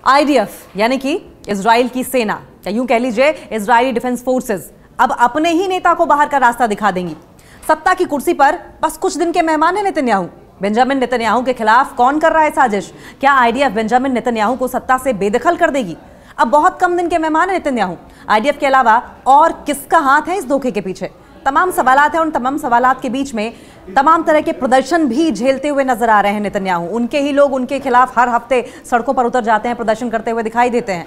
IDF यानी कि Israel की सेना या यूं कह लीजिए इजरायली डिफेंस फोर्सेस अब अपने ही नेता को बाहर का रास्ता दिखा देंगी। सत्ता की कुर्सी पर बस कुछ दिन के मेहमान है नेतन्याहू। बेंजामिन नेतन्याहू के खिलाफ कौन कर रहा है साजिश? क्या आईडीएफ बेंजामिन नेतन्याहू को सत्ता से बेदखल कर देगी? अब बहुत कम दिन के मेहमान है नेतन्याहू। आईडीएफ के अलावा और किसका हाथ है इस धोखे के पीछे? तमाम सवालात हैं। उन तमाम सवालात के बीच में तमाम तरह के प्रदर्शन भी झेलते हुए नजर आ रहे हैं नेतन्याहू। उनके ही लोग उनके खिलाफ हर हफ्ते सड़कों पर उतर जाते हैं, प्रदर्शन करते हुए दिखाई देते हैं।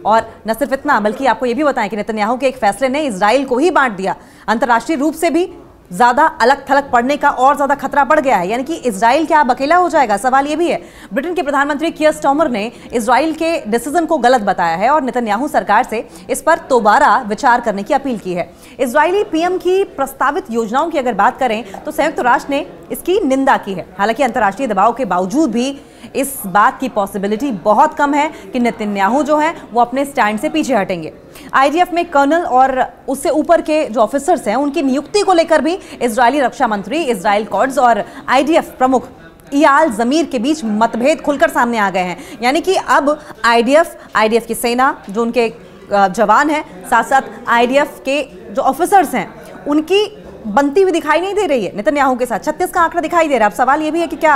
और न सिर्फ इतना, बल्कि आपको यह भी बताएं कि नेतन्याहू के एक फैसले ने इजराइल को ही बांट दिया। अंतर्राष्ट्रीय रूप से भी ज्यादा अलग थलग पड़ने का और ज्यादा खतरा बढ़ गया है। यानी कि इजराइल क्या अब अकेला हो जाएगा? सवाल यह भी है। ब्रिटेन के प्रधानमंत्री कियर स्टार्मर ने इजराइल के डिसीजन को गलत बताया है और नेतन्याहू सरकार से इस पर दोबारा विचार करने की अपील की है। इजरायली पीएम की प्रस्तावित योजनाओं की अगर बात करें तो संयुक्त राष्ट्र ने इसकी निंदा की है। हालांकि अंतर्राष्ट्रीय दबाव के बावजूद भी इस बात की पॉसिबिलिटी बहुत कम है कि नेतन्याहू जो है वो अपने स्टैंड से पीछे हटेंगे। आईडीएफ में कर्नल और उससे ऊपर के जो ऑफिसर्स हैं उनकी नियुक्ति को लेकर भी इजरायली रक्षा मंत्री, इजराइल कॉर्ड्स और आईडीएफ प्रमुख इयाल जमीर के बीच मतभेद खुलकर सामने आ गए हैं। यानी कि अब आईडीएफ की सेना जो उनके जवान हैं, साथ साथ आईडीएफ के जो ऑफिसर्स हैं उनकी बनती हुई दिखाई नहीं दे रही है नेतन्याहू के साथ। 36 का आंकड़ा दिखाई दे रहा है। अब सवाल यह भी है कि क्या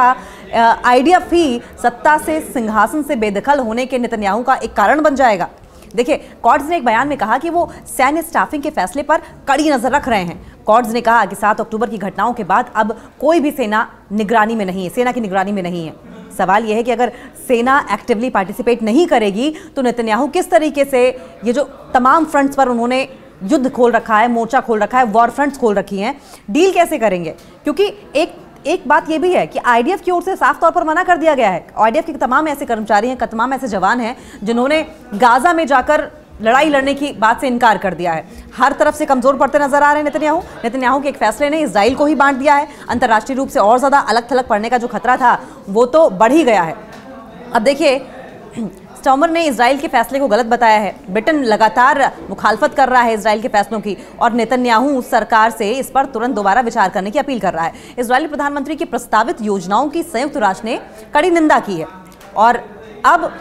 आईडीएफ ही सत्ता से, सिंहासन से बेदखल होने के नेतन्याहू का एक कारण बन जाएगा? देखिए, कॉर्ड्स ने एक बयान में कहा कि वो सैन्य स्टाफिंग के फैसले पर कड़ी नजर रख रहे हैं। कॉर्ड्स ने कहा कि 7 अक्टूबर की घटनाओं के बाद अब कोई भी सेना की निगरानी में नहीं है। सवाल यह है कि अगर सेना एक्टिवली पार्टिसिपेट नहीं करेगी तो नेतन्याहू किस तरीके से ये जो तमाम फ्रंट्स पर उन्होंने युद्ध खोल रखा है, मोर्चा खोल रखा है, वॉर फ्रंट्स खोल रखी हैं, डील कैसे करेंगे? क्योंकि एक बात यह भी है कि आईडीएफ की ओर से साफ तौर पर मना कर दिया गया है। आईडीएफ के तमाम ऐसे कर्मचारी हैं, तमाम ऐसे जवान हैं जिन्होंने गाजा में जाकर लड़ाई लड़ने की बात से इनकार कर दिया है। हर तरफ से कमजोर पड़ते नजर आ रहे हैं नेतन्याहू के एक फैसले ने इजराइल को ही बांट दिया है। अंतर्राष्ट्रीय रूप से और ज्यादा अलग थलग पड़ने का जो खतरा था वो तो बढ़ ही गया है। अब देखिए, स्टार्मर ने इजराइल के फैसले को गलत बताया है। ब्रिटेन लगातार मुखालफत कर रहा है इजराइल के फैसलों की और नेतन्याहू सरकार से इस पर तुरंत दोबारा विचार करने की अपील कर रहा है। इजरायली प्रधानमंत्री की प्रस्तावित योजनाओं की संयुक्त राष्ट्र ने कड़ी निंदा की है और अब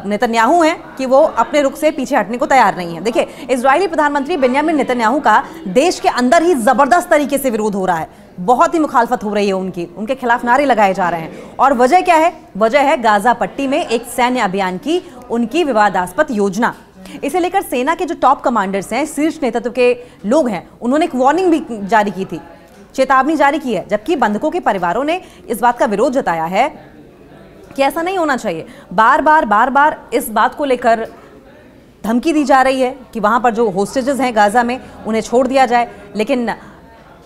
नेतन्याहू हैं कि वो अपने रुख से पीछे हटने को तैयार नहीं है। देखिए, इजरायली प्रधानमंत्री बेंजामिन नेतन्याहू का देश के अंदर ही जबरदस्त तरीके से विरोध हो रहा है। बहुत ही मुखालफत हो रही है उनके खिलाफ नारे लगाए जा रहे हैं। और वजह क्या है? वजह है गाजा पट्टी में एक सैन्य अभियान की उनकी विवादास्पद योजना। इसे लेकर सेना के जो टॉप कमांडर्स हैं, शीर्ष नेतृत्व के लोग हैं, उन्होंने एक वार्निंग भी जारी की थी, चेतावनी जारी की है। जबकि बंधकों के परिवारों ने इस बात का विरोध जताया है कि ऐसा नहीं होना चाहिए। बार बार इस बात को लेकर धमकी दी जा रही है कि वहां पर जो होस्टेजेस हैं गाजा में उन्हें छोड़ दिया जाए, लेकिन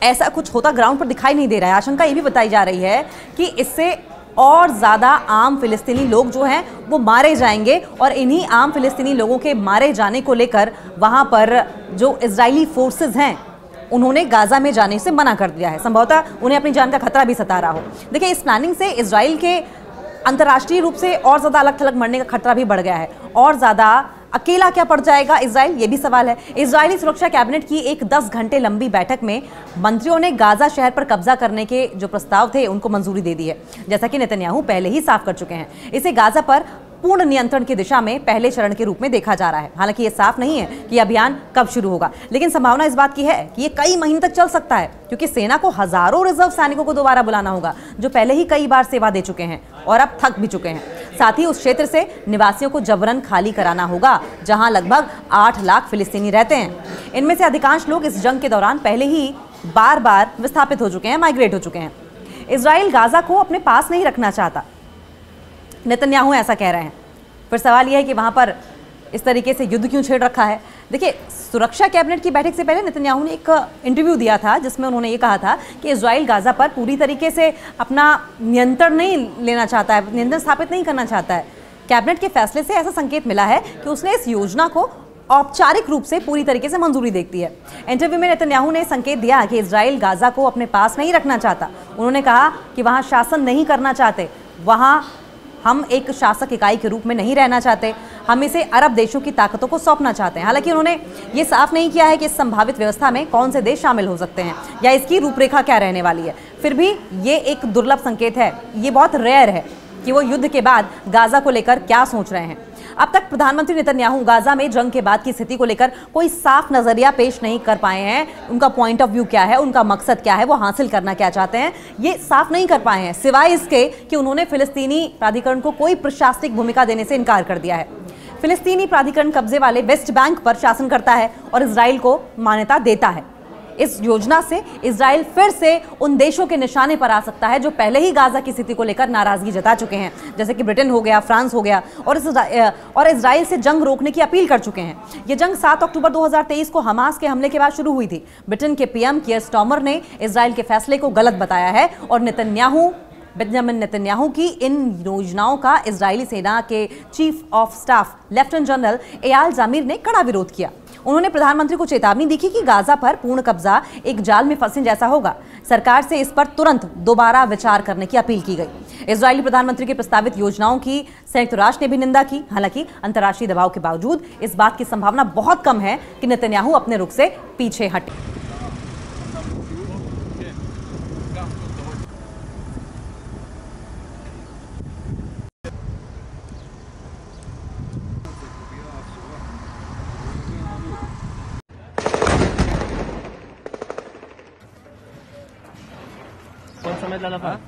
ऐसा कुछ होता ग्राउंड पर दिखाई नहीं दे रहा है। आशंका ये भी बताई जा रही है कि इससे और ज़्यादा आम फिलिस्तीनी लोग जो हैं वो मारे जाएंगे और इन्हीं आम फिलिस्तीनी लोगों के मारे जाने को लेकर वहाँ पर जो इजरायली फोर्सेस हैं उन्होंने गाजा में जाने से मना कर दिया है। संभवतः उन्हें अपनी जान का खतरा भी सता रहा हो। देखिए, इस प्लानिंग से इजराइल के अंतर्राष्ट्रीय रूप से और ज़्यादा अलग थलग मरने का खतरा भी बढ़ गया है। और ज़्यादा अकेला क्या पड़ जाएगा इजराइल, ये भी सवाल है। इजरायली सुरक्षा कैबिनेट की एक 10 घंटे लंबी बैठक में मंत्रियों ने गाजा शहर पर कब्जा करने के जो प्रस्ताव थे उनको मंजूरी दे दी है, जैसा कि नेतन्याहू पहले ही साफ कर चुके हैं। इसे गाजा पर पूर्ण नियंत्रण की दिशा में पहले चरण के रूप में देखा जा रहा है। हालांकि ये साफ नहीं है कि अभियान कब शुरू होगा, लेकिन संभावना इस बात की है कि ये कई महीने तक चल सकता है, क्योंकि सेना को हजारों रिजर्व सैनिकों को दोबारा बुलाना होगा जो पहले ही कई बार सेवा दे चुके हैं और अब थक भी चुके हैं। साथ ही उस क्षेत्र से निवासियों को जबरन खाली कराना होगा जहां लगभग 8 लाख फिलिस्तीनी रहते हैं। इनमें से अधिकांश लोग इस जंग के दौरान पहले ही बार विस्थापित हो चुके हैं, माइग्रेट हो चुके हैं। इजराइल गाजा को अपने पास नहीं रखना चाहता, नेतन्याहू ऐसा कह रहे हैं। फिर सवाल यह है कि वहां पर इस तरीके से युद्ध क्यों छेड़ रखा है? देखिए, सुरक्षा कैबिनेट की बैठक से पहले नेतन्याहू ने एक इंटरव्यू दिया था जिसमें उन्होंने ये कहा था कि इजराइल गाजा पर पूरी तरीके से अपना नियंत्रण नहीं लेना चाहता है, नियंत्रण स्थापित नहीं करना चाहता है। कैबिनेट के फैसले से ऐसा संकेत मिला है कि उसने इस योजना को औपचारिक रूप से पूरी तरीके से मंजूरी देती है। इंटरव्यू में नेतन्याहू ने संकेत दिया कि इजराइल गाजा को अपने पास नहीं रखना चाहता। उन्होंने कहा कि वहां शासन नहीं करना चाहते, वहां हम एक शासक इकाई के रूप में नहीं रहना चाहते, हम इसे अरब देशों की ताकतों को सौंपना चाहते हैं। हालांकि उन्होंने ये साफ नहीं किया है कि इस संभावित व्यवस्था में कौन से देश शामिल हो सकते हैं या इसकी रूपरेखा क्या रहने वाली है। फिर भी ये एक दुर्लभ संकेत है, ये बहुत रेयर है कि वो युद्ध के बाद गाजा को लेकर क्या सोच रहे हैं। अब तक प्रधानमंत्री नेतन्याहू गाजा में जंग के बाद की स्थिति को लेकर कोई साफ नजरिया पेश नहीं कर पाए हैं। उनका पॉइंट ऑफ व्यू क्या है, उनका मकसद क्या है, वो हासिल करना क्या चाहते हैं, ये साफ नहीं कर पाए हैं, सिवाय इसके कि उन्होंने फिलिस्तीनी प्राधिकरण को कोई प्रशासनिक भूमिका देने से इनकार कर दिया है। फिलिस्तीनी प्राधिकरण कब्जे वाले वेस्ट बैंक पर शासन करता है और इजराइल को मान्यता देता है। इस योजना से इजराइल फिर से उन देशों के निशाने पर आ सकता है जो पहले ही गाजा की स्थिति को लेकर नाराजगी जता चुके हैं, जैसे कि ब्रिटेन हो गया, फ्रांस हो गया, और इजराइल से जंग रोकने की अपील कर चुके हैं। ये जंग 7 अक्टूबर 2023 को हमास के हमले के बाद शुरू हुई थी। ब्रिटेन के पीएम कीयर स्टार्मर ने इजराइल के फैसले को गलत बताया है और बेंजामिन नेतन्याहू की इन योजनाओं का इजरायली सेना के chief of staff lieutenant general Eyal Zamir ने कड़ा विरोध किया। उन्होंने प्रधानमंत्री को चेतावनी दी कि गाजा पर पूर्ण कब्जा एक जाल में फंसे जैसा होगा। सरकार से इस पर तुरंत दोबारा विचार करने की अपील की गई। इजरायली प्रधानमंत्री की प्रस्तावित योजनाओं की संयुक्त राष्ट्र ने भी निंदा की। हालांकि अंतर्राष्ट्रीय दबाव के बावजूद इस बात की संभावना बहुत कम है कि नेतन्याहू अपने रुख से पीछे हटे। कौन समझ लाना था?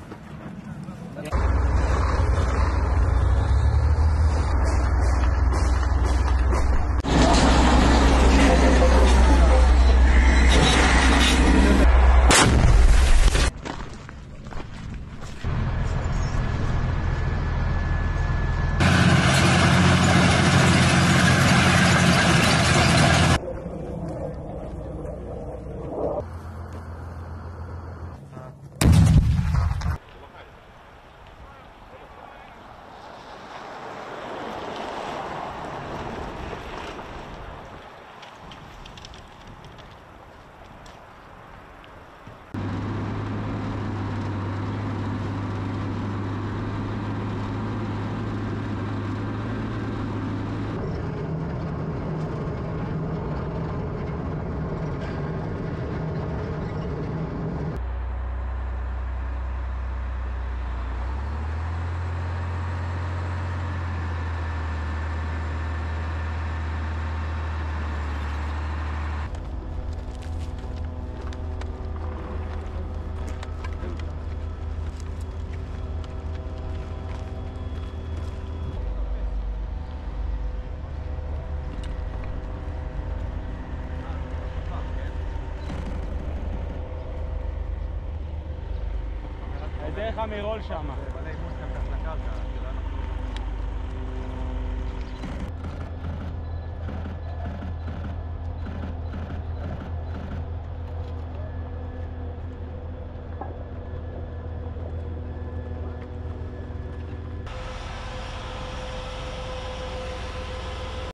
דרך המרול שם.